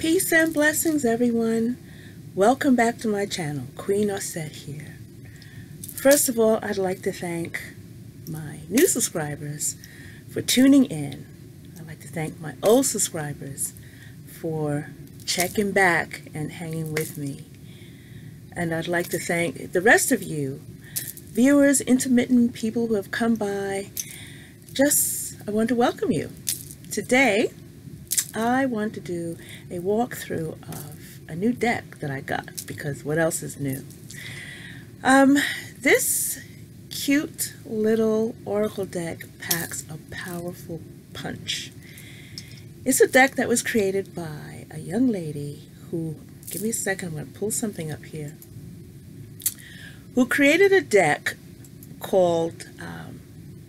Peace and blessings, everyone. Welcome back to my channel. Queen Auset here. First of all, I'd like to thank my new subscribers for tuning in. I'd like to thank my old subscribers for checking back and hanging with me. And I'd like to thank the rest of you, viewers, intermittent people who have come by. I want to welcome you. Today, I want to do a walkthrough of a new deck that I got, because what else is new? This cute little oracle deck packs a powerful punch. It's a deck that was created by a young lady who, give me a second, I'm going to pull something up here, who created a deck called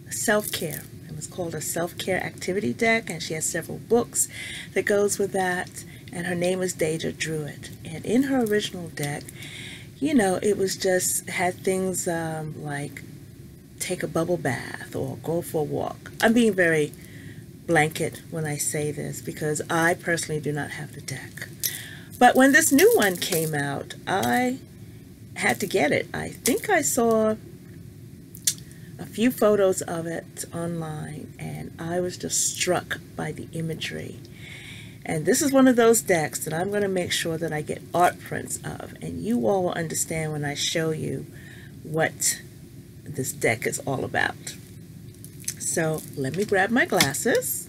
Self-Care. It's called a self-care activity deck, and she has several books that goes with that, and her name is Deja Drewit. And in her original deck, you know, it was just had things like take a bubble bath or go for a walk. I'm being very blanket when I say this because I personally do not have the deck. But when this new one came out, I had to get it. I think I saw a few photos of it online, and I was just struck by the imagery. And this is one of those decks that I'm going to make sure that I get art prints of, and you all will understand when I show you what this deck is all about. So let me grab my glasses.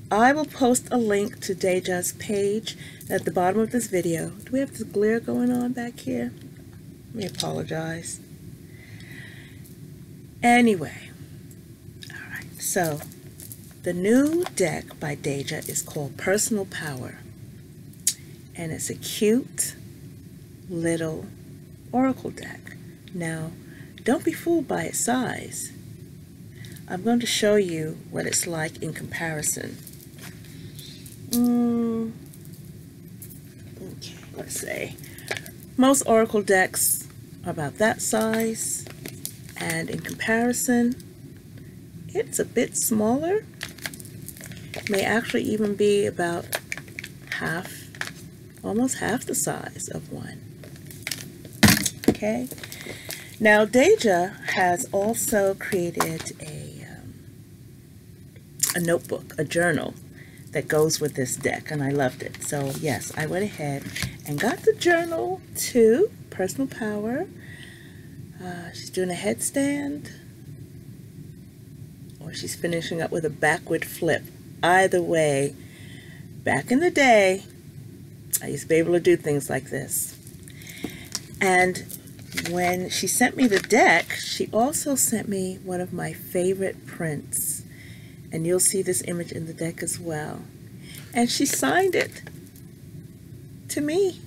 I will post a link to Deja's page at the bottom of this video. Do we have this glare going on back here? Let me apologize. Anyway, all right, so the new deck by Deja is called Personal Power, and it's a cute little oracle deck. Now, don't be fooled by its size. I'm going to show you what it's like in comparison. Okay, let's say most oracle decks are about that size. And in comparison, it's a bit smaller. May actually even be about half, almost half the size of one. Okay. Now, Deja has also created a notebook, a journal that goes with this deck, and I loved it. So yes, I went ahead and got the journal too, Personal Power. She's doing a headstand, or she's finishing up with a backward flip. Either way, back in the day, I used to be able to do things like this. And when she sent me the deck, she also sent me one of my favorite prints. And you'll see this image in the deck as well. And she signed it to me.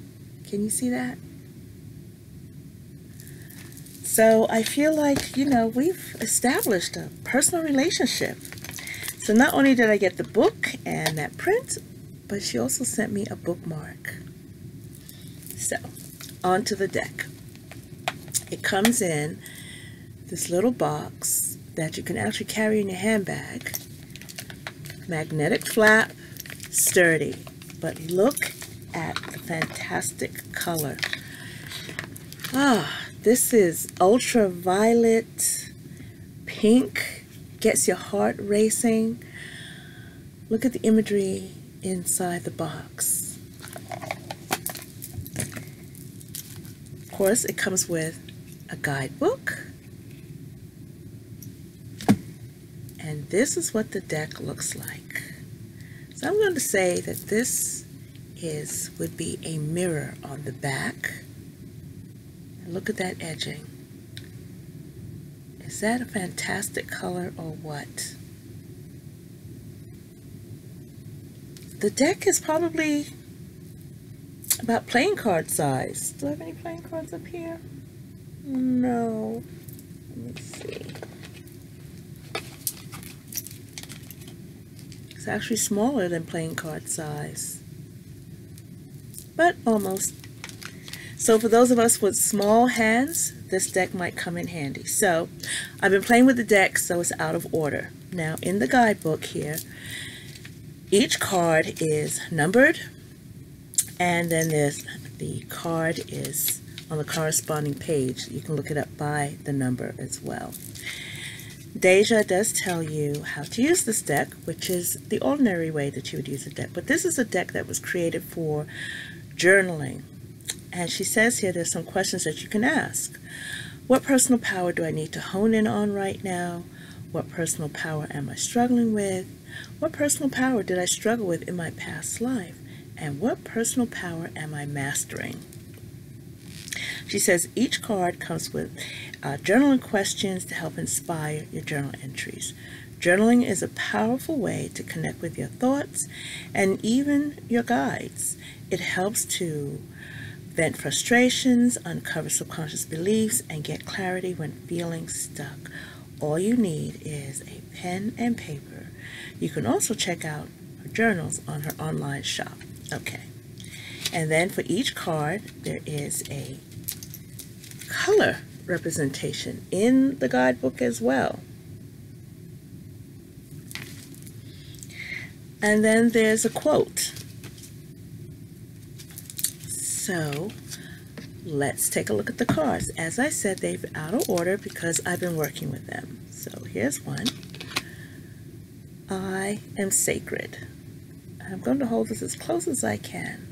Can you see that? So I feel like, you know, we've established a personal relationship. So not only did I get the book and that print, but she also sent me a bookmark. So, onto the deck. It comes in this little box that you can actually carry in your handbag. Magnetic flap, sturdy, but look at the fantastic color. This is ultraviolet pink, gets your heart racing. Look at the imagery inside the box. Of course, it comes with a guidebook. And this is what the deck looks like. So I'm going to say that this would be a mirror on the back. Look at that edging. Is that a fantastic color or what? The deck is probably about playing card size. Do I have any playing cards up here? No. Let me see. It's actually smaller than playing card size, but almost. So for those of us with small hands, this deck might come in handy. So I've been playing with the deck, so it's out of order. Now in the guidebook here, Each card is numbered, and then the card is on the corresponding page. You can look it up by the number as well. Deja does tell you how to use this deck, which is the ordinary way that you would use a deck. But this is a deck that was created for journaling. And she says here there's some questions that you can ask. What personal power do I need to hone in on right now? What personal power am I struggling with? What personal power did I struggle with in my past life? And what personal power am I mastering? She says each card comes with journaling questions to help inspire your journal entries. Journaling is a powerful way to connect with your thoughts and even your guides. It helps to vent frustrations, uncover subconscious beliefs, and get clarity when feeling stuck. All you need is a pen and paper. You can also check out her journals on her online shop. Okay. And then for each card, there is a color representation in the guidebook as well. And then there's a quote. So let's take a look at the cards. As I said, they're out of order because I've been working with them. So here's one. I am sacred. I'm going to hold this as close as I can.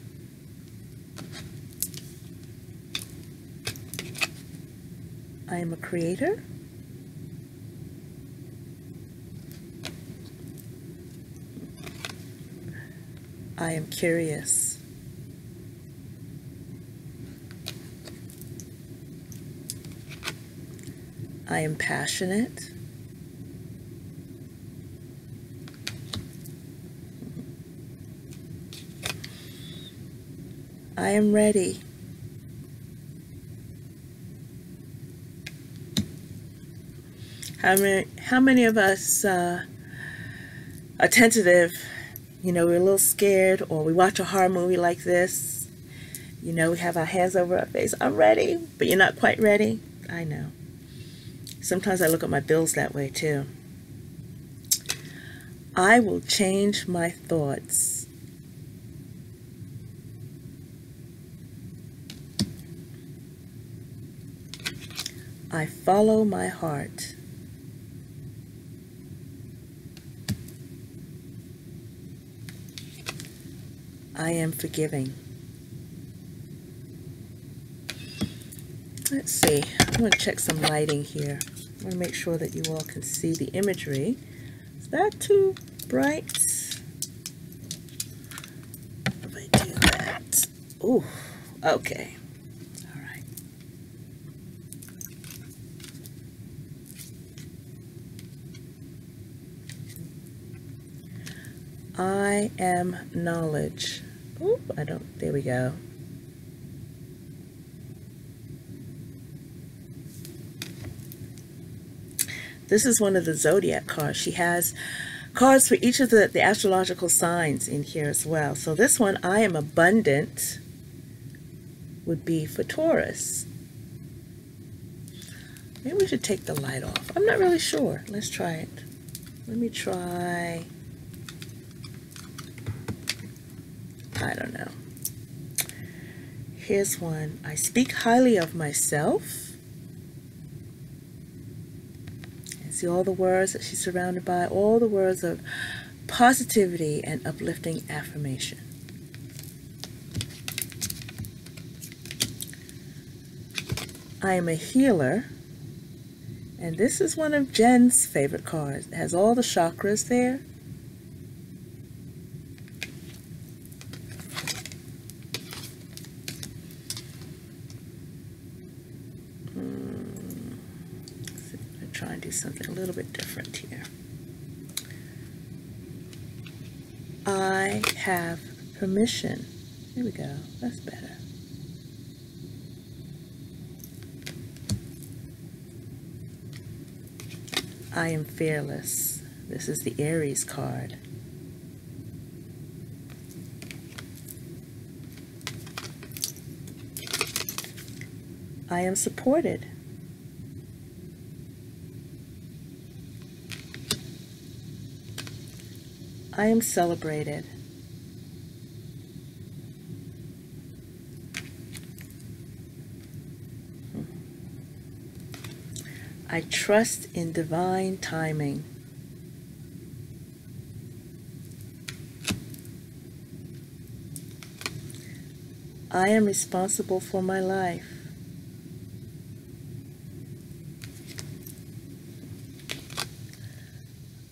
I am a creator. I am curious. I am passionate. I am ready. How many of us are tentative? You know, we're a little scared, or we watch a horror movie like this. You know, we have our hands over our face. I'm ready, but you're not quite ready. I know. Sometimes I look at my bills that way too. I will change my thoughts. I follow my heart. I am forgiving. Let's see. I'm going to check some lighting here. I want to make sure that you all can see the imagery. Is that too bright? If I do that. Ooh, okay. All right. I am knowledge. Ooh, there we go. This is one of the zodiac cards. She has cards for each of the astrological signs in here as well. So this one, I am abundant, would be for Taurus. Maybe we should take the light off. I'm not really sure. Let's try it. Let me try. I don't know. Here's one. I speak highly of myself. And see all the words that she's surrounded by, all the words of positivity and uplifting affirmation. I am a healer. And this is one of Jen's favorite cards. It has all the chakras there. Try and do something a little bit different here. I have permission. Here we go. That's better. I am fearless. This is the Aries card. I am supported. I am celebrated. I trust in divine timing. I am responsible for my life.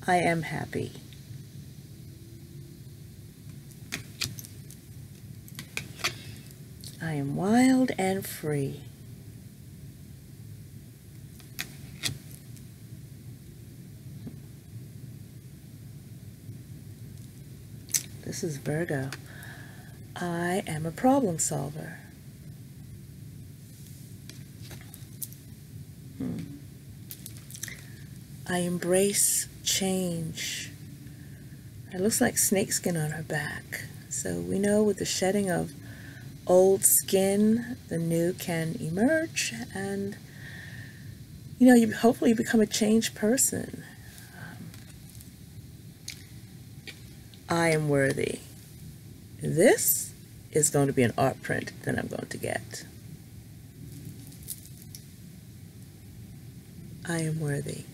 I am happy. I am wild and free. This is Virgo. I am a problem solver. I embrace change. It looks like snakeskin on her back. So we know with the shedding of old skin, the new can emerge, and you hopefully become a changed person. I am worthy. This is going to be an art print that I'm going to get. I am worthy.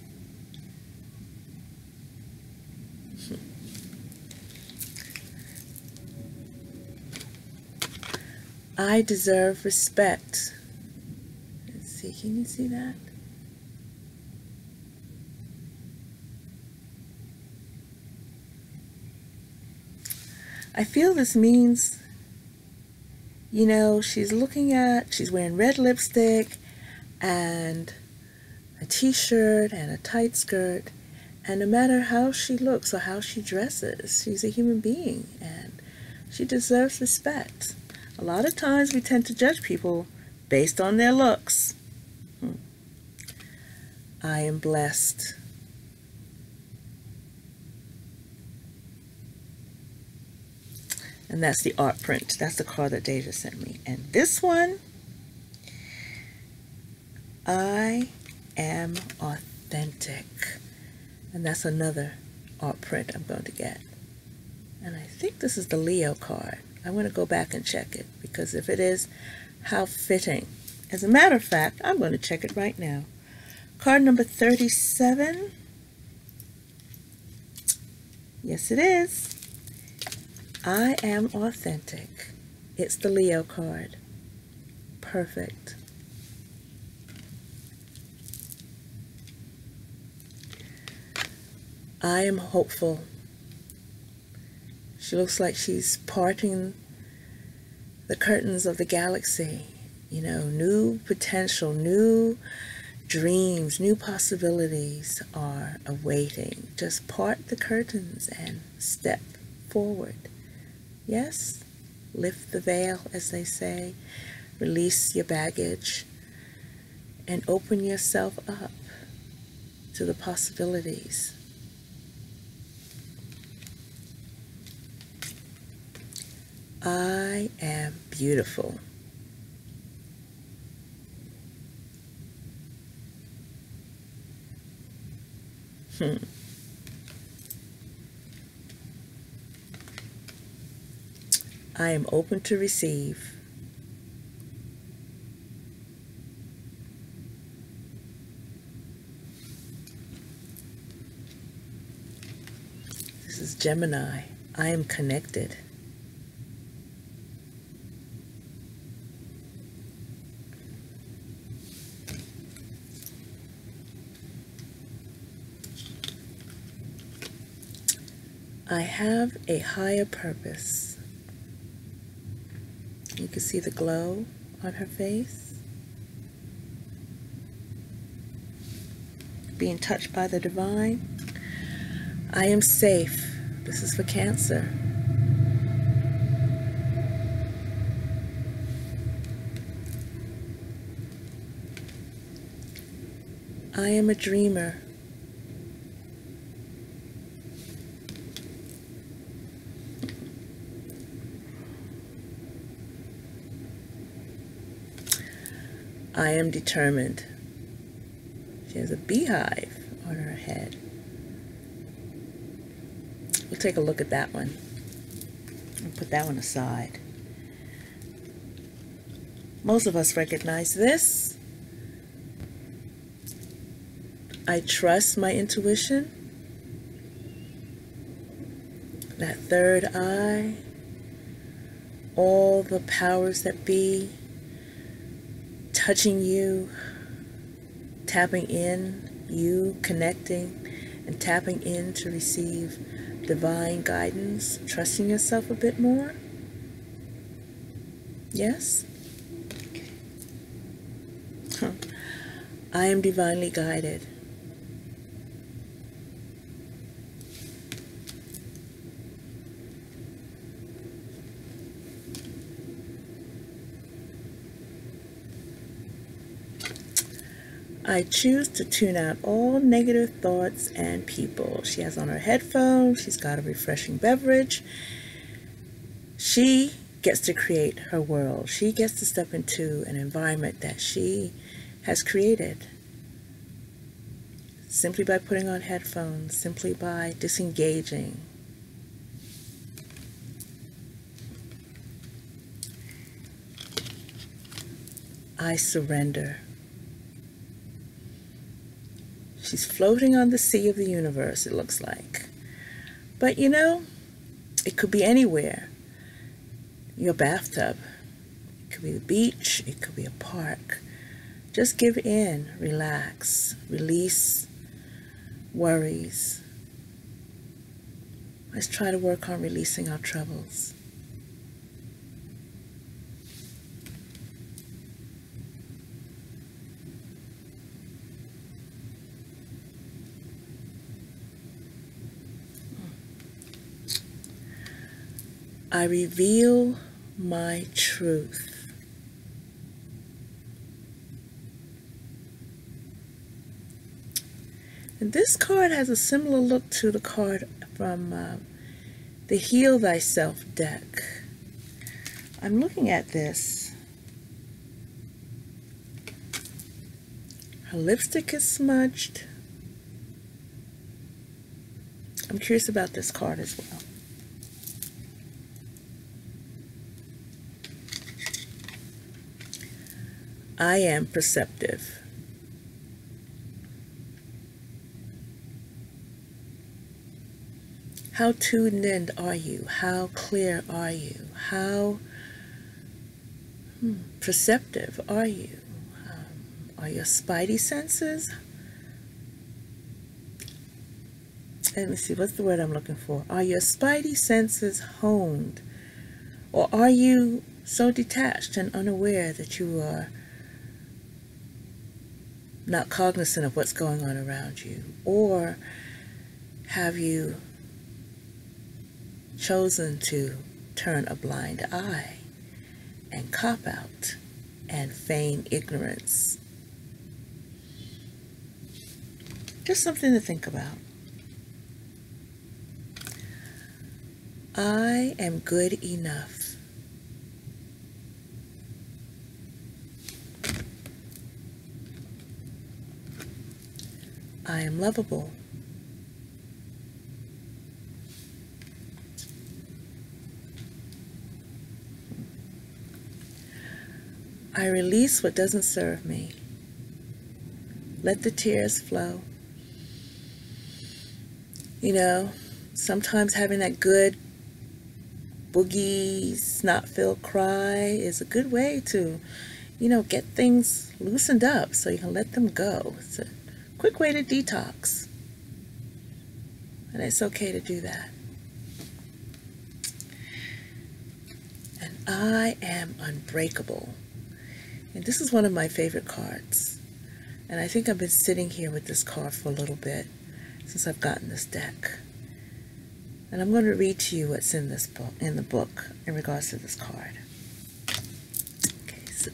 I deserve respect. Let's see, can you see that? I feel this means, she's wearing red lipstick and a t-shirt and a tight skirt, and no matter how she looks or how she dresses, she's a human being and she deserves respect. A lot of times we tend to judge people based on their looks. I am blessed. And that's the art print. That's the card that Deja sent me. And this one, I am authentic. And that's another art print I'm going to get. And I think this is the Leo card. I'm going to go back and check it, because if it is, how fitting. As a matter of fact, I'm going to check it right now. Card number 37. Yes, it is. I am authentic. It's the Leo card. Perfect. I am hopeful. She looks like she's parting the curtains of the galaxy. New potential, new dreams, new possibilities are awaiting. Just part the curtains and step forward. Yes, lift the veil, as they say, release your baggage, and open yourself up to the possibilities. I am beautiful. I am open to receive. This is Gemini. I am connected. I have a higher purpose. You can see the glow on her face. Being touched by the divine. I am safe. This is for Cancer. I am a dreamer. I am determined. She has a beehive on her head. We'll take a look at that one. I'll put that one aside. Most of us recognize this. I trust my intuition. That third eye. All the powers that be touching you, tapping in, you connecting and tapping in to receive divine guidance, trusting yourself a bit more. Yes? I am divinely guided. I choose to tune out all negative thoughts and people. She has on her headphones. She's got a refreshing beverage. She gets to create her world. She gets to step into an environment that she has created. Simply by putting on headphones, simply by disengaging. I surrender. She's floating on the sea of the universe, it looks like. But you know, it could be anywhere. Your bathtub. It could be the beach. It could be a park. Just give in, relax, release worries. Let's try to work on releasing our troubles. I reveal my truth. And this card has a similar look to the card from the Heal Thyself deck. I'm looking at this. Her lipstick is smudged. I'm curious about this card as well. I am perceptive. How tuned in are you? How clear are you? How perceptive are you? Are your spidey senses? Let me see, what's the word I'm looking for? Are your spidey senses honed? Or are you so detached and unaware that you are not cognizant of what's going on around you? Or have you chosen to turn a blind eye and cop out and feign ignorance? Just something to think about. I am good enough. I am lovable. I release what doesn't serve me. Let the tears flow. You know, sometimes having that good boogie, snot-filled cry is a good way to, you know, get things loosened up so you can let them go. It's a quick way to detox. And it's okay to do that. And I am unbreakable. And this is one of my favorite cards. And I think I've been sitting here with this card for a little bit since I've gotten this deck. And I'm going to read to you what's in this book, in the book, in regards to this card. Okay, so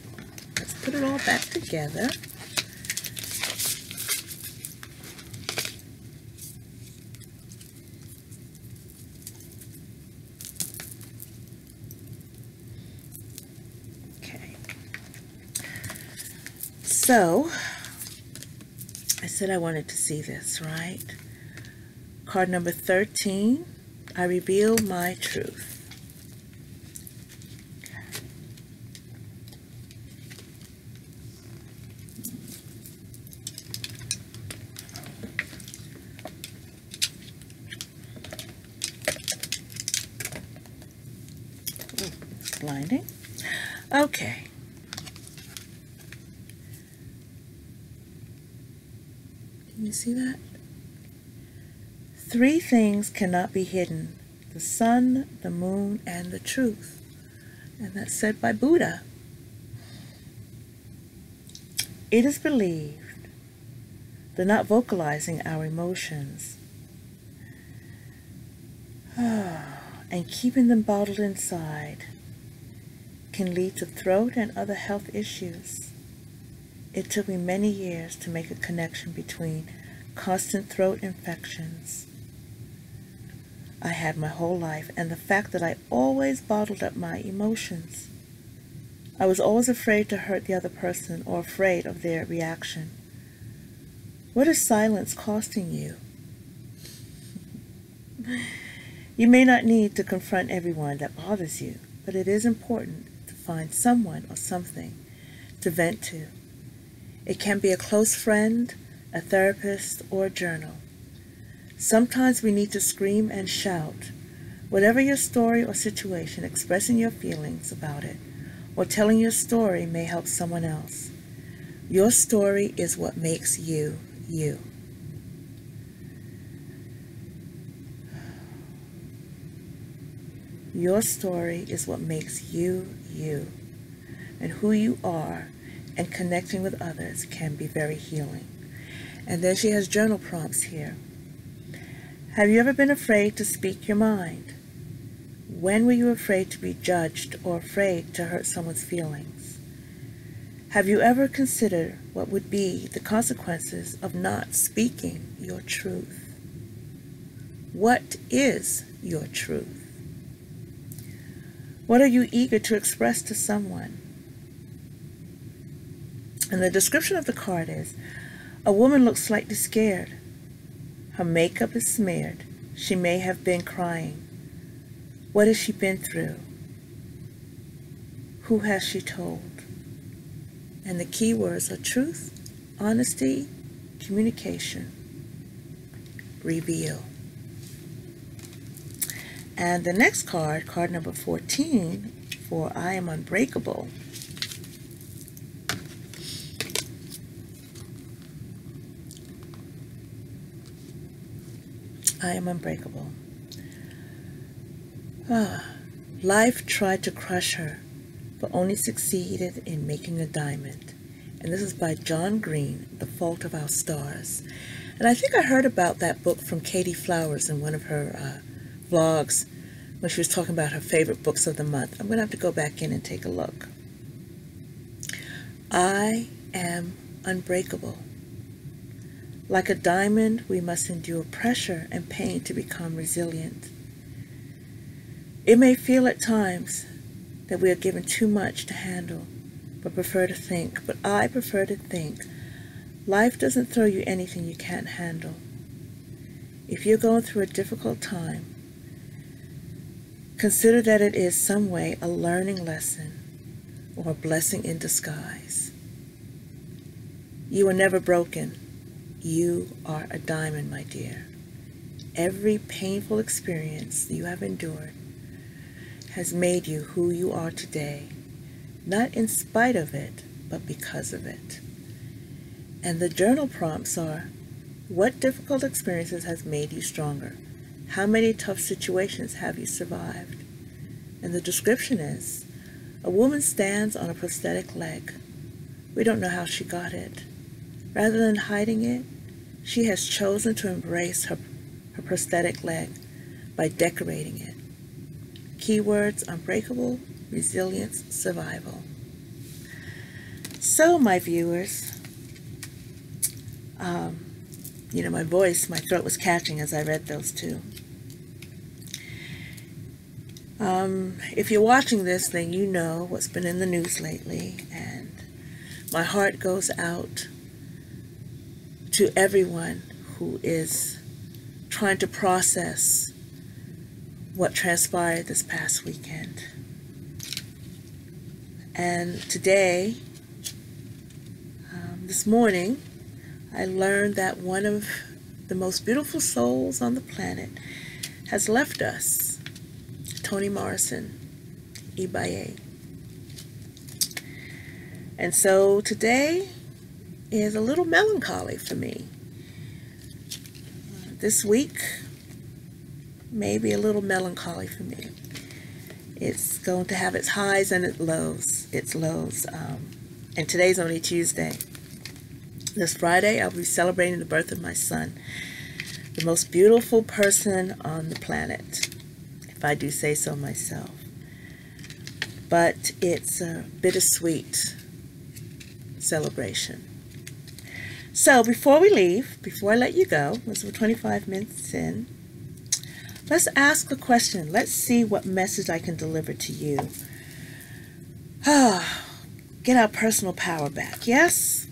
let's put it all back together. Okay. So, I said I wanted to see this, right? Card number 13. I reveal my truth. Ooh, it's blinding. Okay. Can you see that? 3 things cannot be hidden: the sun, the moon, and the truth. And that's said by Buddha. It is believed that not vocalizing our emotions and keeping them bottled inside can lead to throat and other health issues. It took me many years to make a connection between constant throat infections I had my whole life and the fact that I always bottled up my emotions. I was always afraid to hurt the other person or afraid of their reaction. What is silence costing you? You may not need to confront everyone that bothers you, but it is important to find someone or something to vent to. It can be a close friend, a therapist, or a journal. Sometimes we need to scream and shout. Whatever your story or situation, expressing your feelings about it or telling your story may help someone else. Your story is what makes you, you. Your story is what makes you, you. And who you are and connecting with others can be very healing. And then she has journal prompts here. Have you ever been afraid to speak your mind? When were you afraid to be judged or afraid to hurt someone's feelings? Have you ever considered what would be the consequences of not speaking your truth? What is your truth? What are you eager to express to someone? And the description of the card is, a woman looks slightly scared. Her makeup is smeared. She may have been crying. What has she been through? Who has she told? And the key words are truth, honesty, communication, reveal. And the next card, card number 14, for I Am Unbreakable. I am unbreakable. Life tried to crush her, but only succeeded in making a diamond. And this is by John Green, The Fault of Our Stars. And I think I heard about that book from Katie Flowers in one of her vlogs when she was talking about her favorite books of the month. I'm going to have to go back in and take a look. I am unbreakable. Like a diamond, we must endure pressure and pain to become resilient. It may feel at times that we are given too much to handle, but I prefer to think, life doesn't throw you anything you can't handle. If you're going through a difficult time, consider that it is some way a learning lesson or a blessing in disguise. You are never broken. You are a diamond, my dear. Every painful experience you have endured has made you who you are today, not in spite of it, but because of it. And the journal prompts are, what difficult experiences has made you stronger? How many tough situations have you survived? And the description is, a woman stands on a prosthetic leg. We don't know how she got it. Rather than hiding it, she has chosen to embrace her prosthetic leg by decorating it. Keywords: unbreakable, resilience, survival. So, my viewers, my throat was catching as I read those two. If you're watching this, then you know what's been in the news lately, and my heart goes out to everyone who is trying to process what transpired this past weekend. And today, this morning, I learned that one of the most beautiful souls on the planet has left us, Toni Morrison, Ibaye. And so today is a little melancholy for me. This week may be a little melancholy for me. It's going to have its highs and its lows. And today's only Tuesday. This Friday, I'll be celebrating the birth of my son, the most beautiful person on the planet, if I do say so myself. But it's a bittersweet celebration. So before we leave, before I let you go, as we're 25 minutes in, let's ask the question. Let's see what message I can deliver to you. Get our personal power back, yes?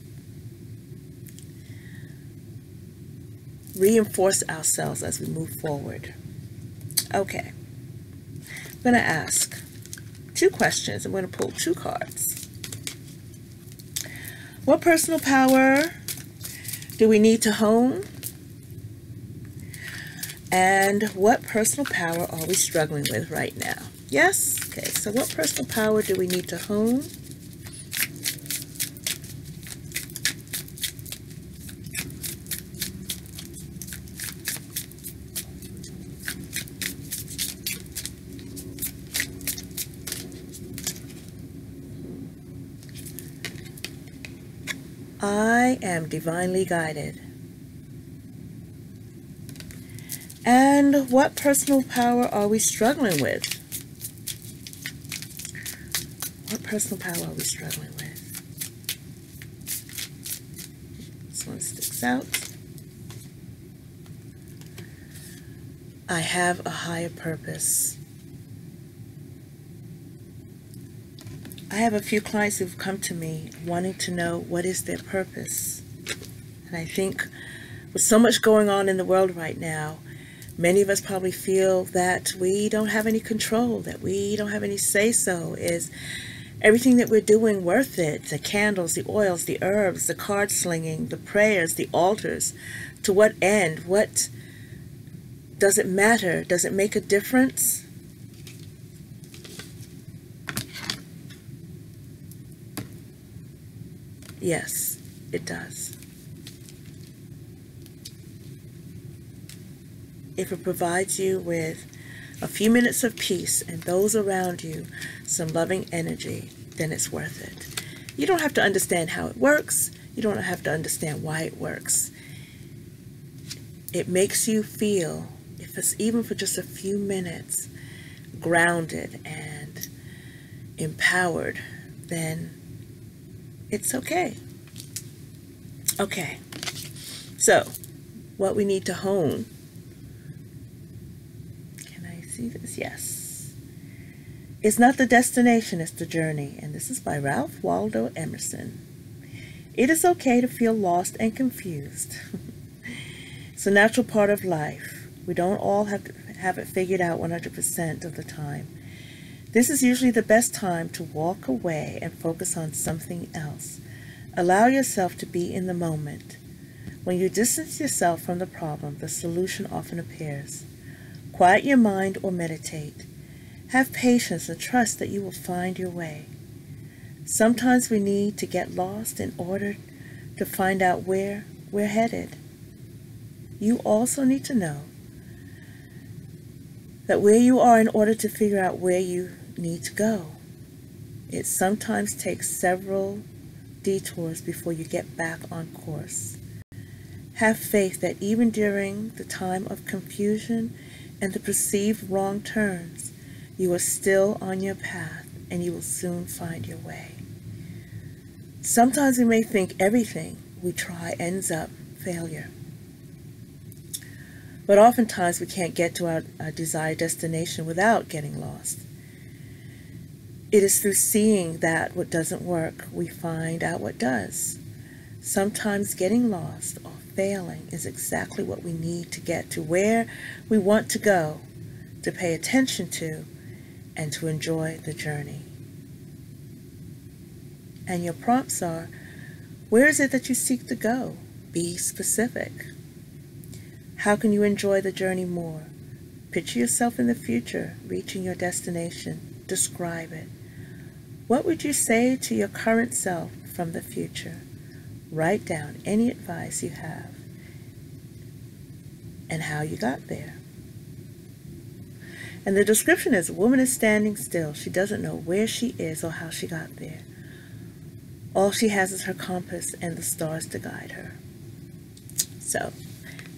Reinforce ourselves as we move forward. Okay. I'm going to ask 2 questions. I'm going to pull 2 cards. What personal power do we need to hone? And what personal power are we struggling with right now? Yes? Okay, so what personal power do we need to hone? I am divinely guided. And what personal power are we struggling with? What personal power are we struggling with? This one sticks out. I have a higher purpose. I have a few clients who've come to me wanting to know what is their purpose. And I think with so much going on in the world right now, many of us probably feel that we don't have any control, that we don't have any say-so. Is everything that we're doing worth it? The candles, the oils, the herbs, the card slinging, the prayers, the altars. To what end? What does it matter? Does it make a difference? Yes, it does. If it provides you with a few minutes of peace and those around you some loving energy, then it's worth it. You don't have to understand how it works. You don't have to understand why it works. It makes you feel, if it's even for just a few minutes, grounded and empowered, then it's okay. Okay. So, what we need to hone. Can I see this? Yes. It's not the destination, it's the journey. And this is by Ralph Waldo Emerson. It is okay to feel lost and confused. It's a natural part of life. We don't all have to have it figured out 100% of the time. This is usually the best time to walk away and focus on something else. Allow yourself to be in the moment. When you distance yourself from the problem, the solution often appears. Quiet your mind or meditate. Have patience and trust that you will find your way. Sometimes we need to get lost in order to find out where we're headed. You also need to know that where you are in order to figure out where you need to go. It sometimes takes several detours before you get back on course. Have faith that even during the time of confusion and the perceived wrong turns, you are still on your path and you will soon find your way. Sometimes we may think everything we try ends up failure. But oftentimes we can't get to our desired destination without getting lost. It is through seeing that what doesn't work, we find out what does. Sometimes getting lost or failing is exactly what we need to get to where we want to go, to pay attention to, and to enjoy the journey. And your prompts are, where is it that you seek to go? Be specific. How can you enjoy the journey more? Picture yourself in the future, reaching your destination. Describe it. What would you say to your current self from the future? Write down any advice you have and how you got there. And the description is, a woman is standing still. She doesn't know where she is or how she got there. All she has is her compass and the stars to guide her. So,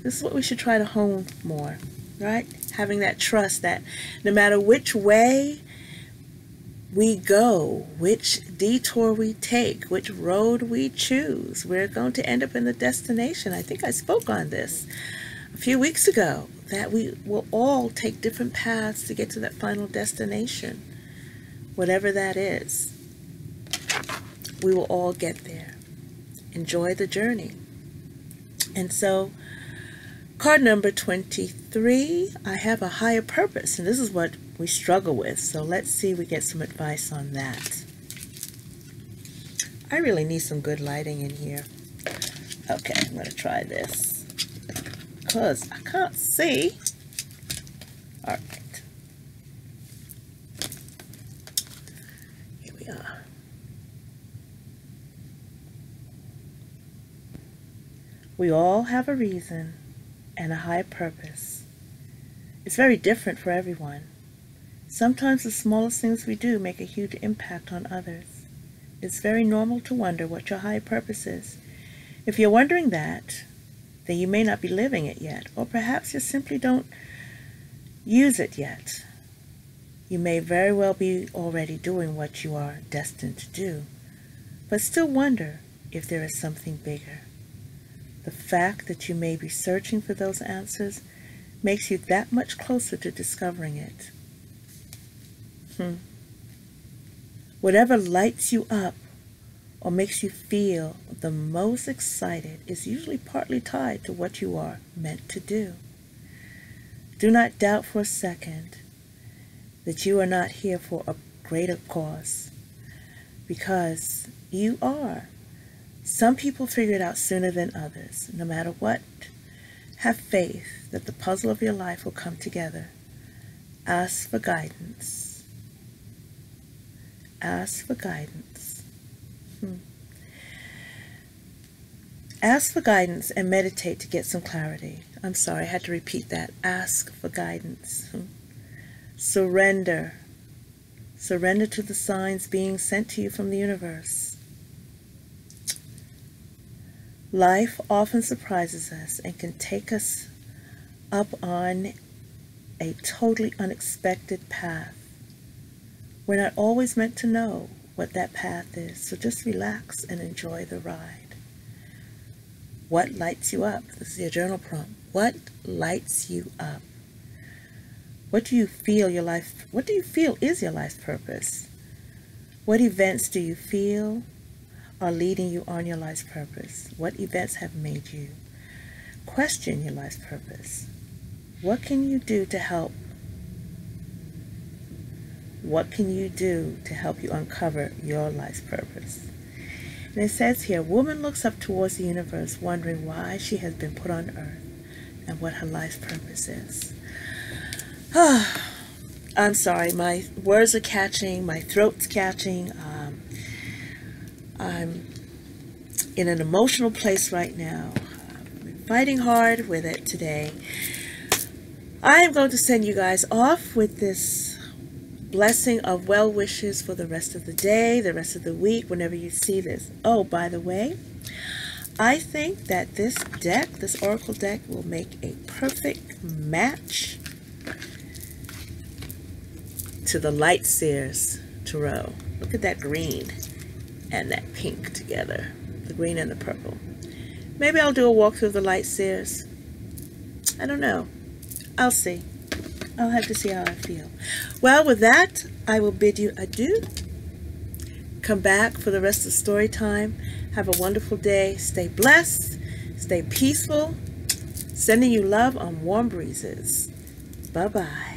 this is what we should try to hone more, right? Having that trust that no matter which way we go, which detour we take, which road we choose, we're going to end up in the destination. I think I spoke on this a few weeks ago, that we will all take different paths to get to that final destination, whatever that is. We will all get there. Enjoy the journey. And so, card number 23, I have a higher purpose, and this is what we struggle with. So let's see if we get some advice on that. I really need some good lighting in here. Okay, I'm going to try this because I can't see. All right. Here we are. We all have a reason and a high purpose. It's very different for everyone. Sometimes the smallest things we do make a huge impact on others. It's very normal to wonder what your high purpose is. If you're wondering that, then you may not be living it yet, or perhaps you simply don't use it yet. You may very well be already doing what you are destined to do, but still wonder if there is something bigger. The fact that you may be searching for those answers makes you that much closer to discovering it. Whatever lights you up or makes you feel the most excited is usually partly tied to what you are meant to do. Do not doubt for a second that you are not here for a greater cause, because you are. Some people figure it out sooner than others. No matter what, have faith that the puzzle of your life will come together. Ask for guidance. Ask for guidance. Ask for guidance and meditate to get some clarity. I'm sorry, I had to repeat that. Ask for guidance. Surrender. Surrender to the signs being sent to you from the universe. Life often surprises us and can take us up on a totally unexpected path. We're not always meant to know what that path is, so just relax and enjoy the ride. What lights you up? This is your journal prompt. What lights you up? What do you feel is your life's purpose? What events do you feel are leading you on your life's purpose? What events have made you question your life's purpose? What can you do to help? What can you do to help you uncover your life's purpose? And it says here, woman looks up towards the universe, wondering why she has been put on earth and what her life's purpose is. I'm sorry, my words are catching, my throat's catching. I'm in an emotional place right now. I've been fighting hard with it today. I am going to send you guys off with this blessing of well wishes for the rest of the day, the rest of the week, whenever you see this. Oh, by the way, I think that this deck, this oracle deck, will make a perfect match to the Light Seers Tarot. Look at that green and that pink together, the green and the purple. Maybe I'll do a walkthrough of the Light Seers. I don't know. I'll see. I'll have to see how I feel. Well, with that, I will bid you adieu. Come back for the rest of the story time. Have a wonderful day. Stay blessed. Stay peaceful. Sending you love on warm breezes. Bye-bye.